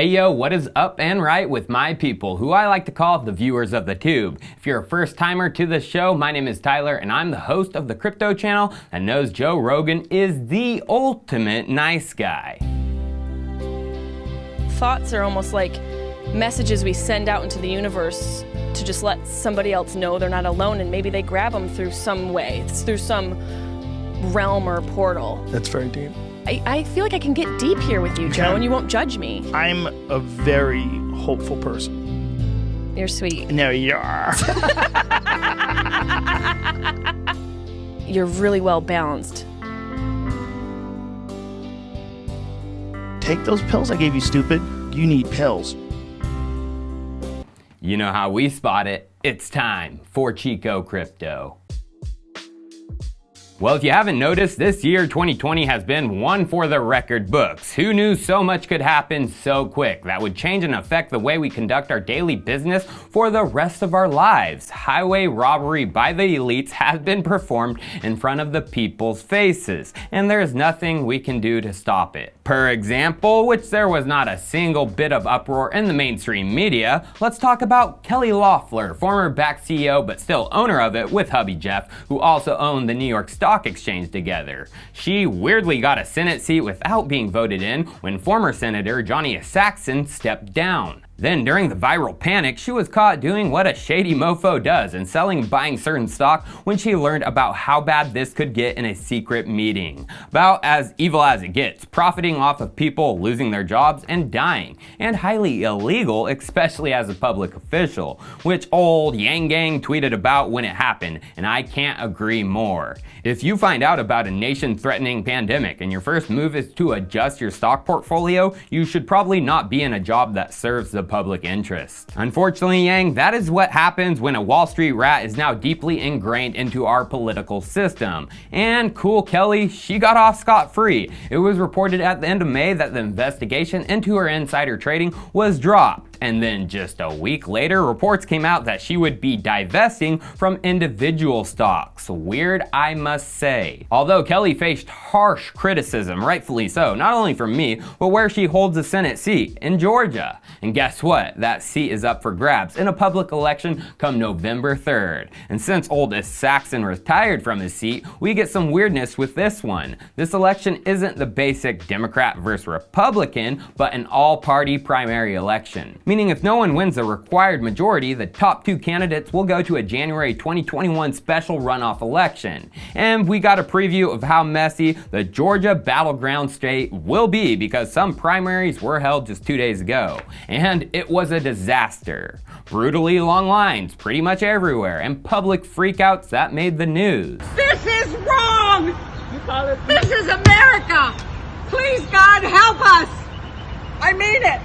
Hey yo, what is up and right with my people, who I like to call the viewers of the tube. If you're a first timer to the show, my name is Tyler and I'm the host of the crypto channel that knows Joe Rogan is the ultimate nice guy. Thoughts are almost like messages we send out into the universe to just let somebody else know they're not alone, and maybe they grab them through some way. It's through some realm or portal. That's very deep. I feel like I can get deep here with you, Joe, and you won't judge me. I'm a very hopeful person. You're sweet. No, you are. You're really well balanced. Take those pills I gave you, stupid. You need pills. You know how we spot it. It's time for Chico Crypto. Well, if you haven't noticed, this year 2020 has been one for the record books. Who knew so much could happen so quick? That would change and affect the way we conduct our daily business for the rest of our lives. Highway robbery by the elites has been performed in front of the people's faces, and there's nothing we can do to stop it. Per example, which there was not a single bit of uproar in the mainstream media, let's talk about Kelly Loeffler, former backed CEO but still owner of it with hubby Jeff, who also owned the New York Stock Exchange together. She weirdly got a Senate seat without being voted in when former Senator Johnny Saxon stepped down. Then during the viral panic, she was caught doing what a shady mofo does and selling and buying certain stock when she learned about how bad this could get in a secret meeting. About as evil as it gets, profiting off of people losing their jobs and dying, and highly illegal, especially as a public official, which old Yang Gang tweeted about when it happened, and I can't agree more. If you find out about a nation-threatening pandemic and your first move is to adjust your stock portfolio, you should probably not be in a job that serves the public interest. Unfortunately, Yang, that is what happens when a Wall Street rat is now deeply ingrained into our political system. And cool Kelly, she got off scot-free. It was reported at the end of May that the investigation into her insider trading was dropped. And then just a week later, reports came out that she would be divesting from individual stocks. Weird, I must say. Although Kelly faced harsh criticism, rightfully so, not only from me, but where she holds a Senate seat in Georgia. And guess what? That seat is up for grabs in a public election come November 3rd. And since oldest Saxon retired from his seat, we get some weirdness with this one. This election isn't the basic Democrat versus Republican, but an all-party primary election. Meaning if no one wins the required majority, the top two candidates will go to a January 2021 special runoff election. And we got a preview of how messy the Georgia battleground state will be because some primaries were held just 2 days ago. And it was a disaster. Brutally long lines pretty much everywhere and public freakouts that made the news. This is wrong! This is America! Please, God, help us! I mean it.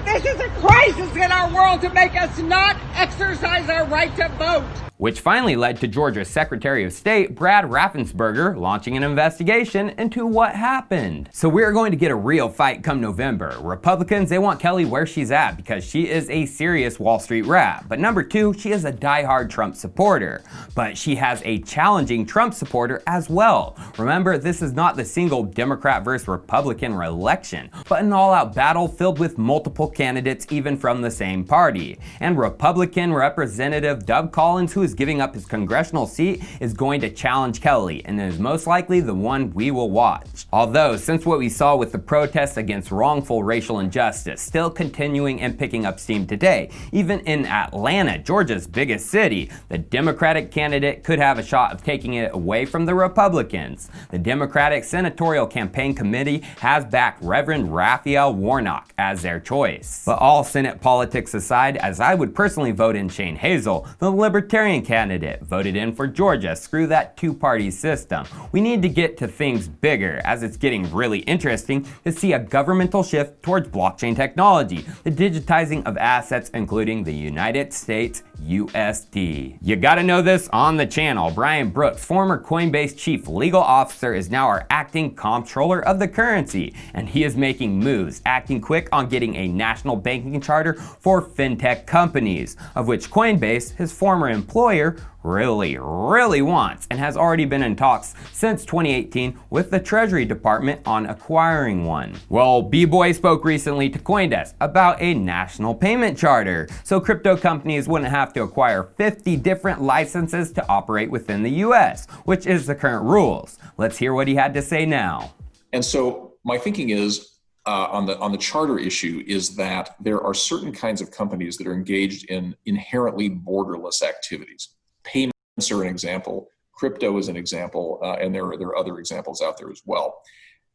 This is a crisis in our world to make us not exercise our right to vote. Which finally led to Georgia's Secretary of State, Brad Raffensperger, launching an investigation into what happened. So we're going to get a real fight come November. Republicans, they want Kelly where she's at because she is a serious Wall Street rat. But number two, she is a diehard Trump supporter. But she has a challenging Trump supporter as well. Remember, this is not the single Democrat versus Republican election, but an all-out battle filled with multiple candidates even from the same party. And Republican Representative Doug Collins, who is giving up his congressional seat, is going to challenge Kelly, and is most likely the one we will watch. Although, since what we saw with the protests against wrongful racial injustice still continuing and picking up steam today, even in Atlanta, Georgia's biggest city, the Democratic candidate could have a shot of taking it away from the Republicans. The Democratic Senatorial Campaign Committee has backed Reverend Raphael Warnock as their choice. But all Senate politics aside, as I would personally vote in Shane Hazel, the Libertarian candidate voted in for Georgia. Screw that two-party system. We need to get to things bigger, as it's getting really interesting to see a governmental shift towards blockchain technology, the digitizing of assets including the United States USD. You gotta know this on the channel. Brian Brooks, former Coinbase chief legal officer, is now our acting comptroller of the currency, and he is making moves, acting quick on getting a national banking charter for fintech companies, of which Coinbase, his former employer, really wants and has already been in talks since 2018 with the Treasury Department on acquiring one. Well, B-Boy spoke recently to CoinDesk about a national payment charter, so crypto companies wouldn't have to acquire 50 different licenses to operate within the US, which is the current rules. Let's hear what he had to say now. And so my thinking is, on the charter issue, is that there are certain kinds of companies that are engaged in inherently borderless activities. Payments are an example, crypto is an example, and there are other examples out there as well.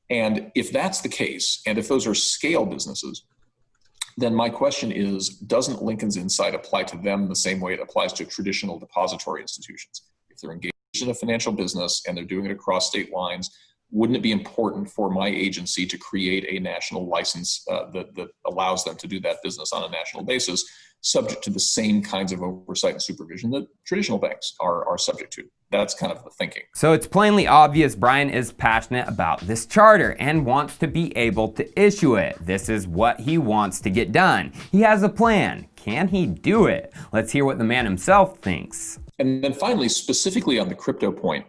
And if that's the case, and if those are scale businesses, then my question is, doesn't Lincoln's Insight apply to them the same way it applies to traditional depository institutions? If they're engaged in a financial business and they're doing it across state lines, wouldn't it be important for my agency to create a national license that allows them to do that business on a national basis, subject to the same kinds of oversight and supervision that traditional banks are subject to? That's kind of the thinking. So it's plainly obvious Brian is passionate about this charter and wants to be able to issue it. This is what he wants to get done. He has a plan. Can he do it? Let's hear what the man himself thinks. And then finally, specifically on the crypto point,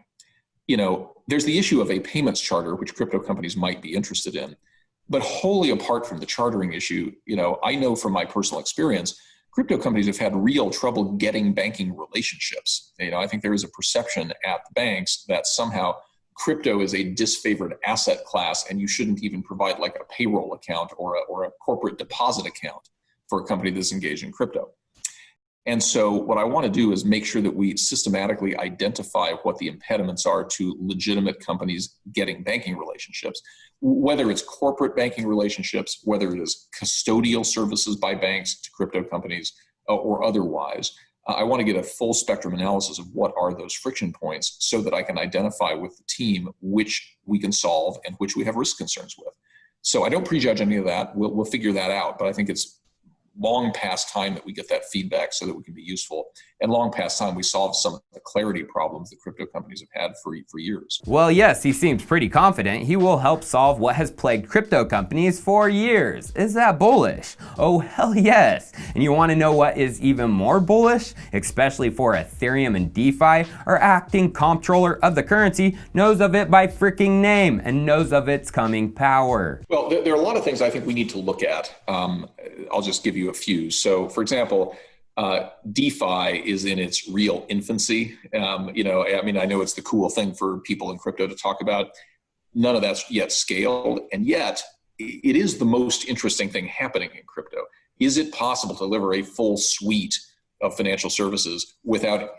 there's the issue of a payments charter, which crypto companies might be interested in. But wholly apart from the chartering issue, I know from my personal experience, crypto companies have had real trouble getting banking relationships. I think there is a perception at the banks that somehow crypto is a disfavored asset class and you shouldn't even provide like a payroll account or a corporate deposit account for a company that's engaged in crypto. And so what I want to do is make sure that we systematically identify what the impediments are to legitimate companies getting banking relationships, whether it's corporate banking relationships, whether it is custodial services by banks to crypto companies or otherwise. I want to get a full spectrum analysis of what are those friction points so that I can identify with the team which we can solve and which we have risk concerns with. So I don't prejudge any of that. We'll figure that out, but I think it's long past time that we get that feedback so that we can be useful, and long past time we solve some of the clarity problems that crypto companies have had for years. Well, yes, he seems pretty confident he will help solve what has plagued crypto companies for years. Is that bullish? Oh, hell yes. And you want to know what is even more bullish? Especially for Ethereum and DeFi, our acting comptroller of the currency knows of it by freaking name and knows of its coming power. Well, there are a lot of things I think we need to look at. I'll just give you a few. So, for example, DeFi is in its real infancy. I know it's the cool thing for people in crypto to talk about. None of that's yet scaled, and yet it is the most interesting thing happening in crypto. Is it possible to deliver a full suite of financial services without,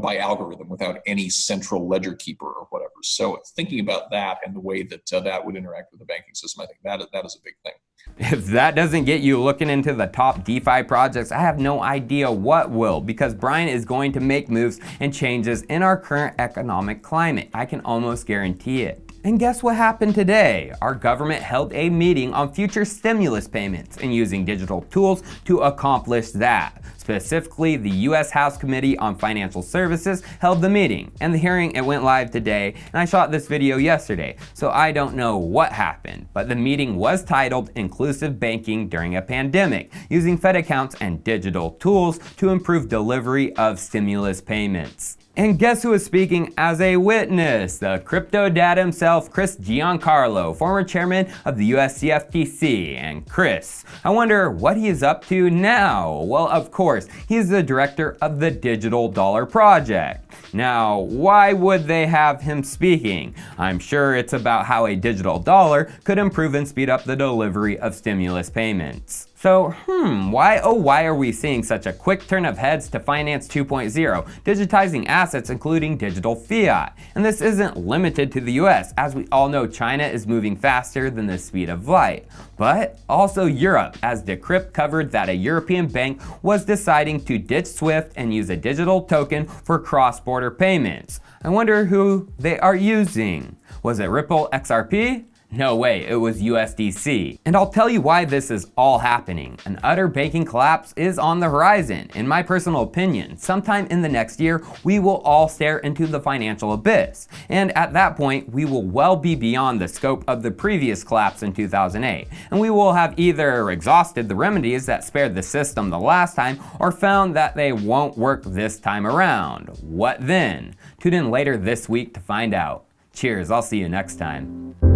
by algorithm, without any central ledger keeper or whatever? So thinking about that and the way that that would interact with the banking system, I think that is a big thing. If that doesn't get you looking into the top DeFi projects, I have no idea what will, because Brian is going to make moves and changes in our current economic climate. I can almost guarantee it. And guess what happened today? Our government held a meeting on future stimulus payments and using digital tools to accomplish that. Specifically, the U.S. House Committee on Financial Services held the meeting, and the hearing, it went live today, and I shot this video yesterday, so I don't know what happened, but the meeting was titled Inclusive Banking During a Pandemic, using Fed accounts and digital tools to improve delivery of stimulus payments. And guess who is speaking as a witness? The crypto dad himself, Chris Ginacarlo, former chairman of the US CFTC. And Chris, I wonder what he is up to now. Well, of course, he's the director of the Digital Dollar Project. Now, why would they have him speaking? I'm sure it's about how a digital dollar could improve and speed up the delivery of stimulus payments. So, why are we seeing such a quick turn of heads to Finance 2.0, digitizing assets including digital fiat? And this isn't limited to the US, as we all know China is moving faster than the speed of light. But also Europe, as Decrypt covered that a European bank was deciding to ditch SWIFT and use a digital token for cross-border payments. I wonder who they are using. Was it Ripple XRP? No way, it was USDC. And I'll tell you why this is all happening. An utter banking collapse is on the horizon. In my personal opinion, sometime in the next year, we will all stare into the financial abyss. And at that point, we will well be beyond the scope of the previous collapse in 2008. And we will have either exhausted the remedies that spared the system the last time, or found that they won't work this time around. What then? Tune in later this week to find out. Cheers, I'll see you next time.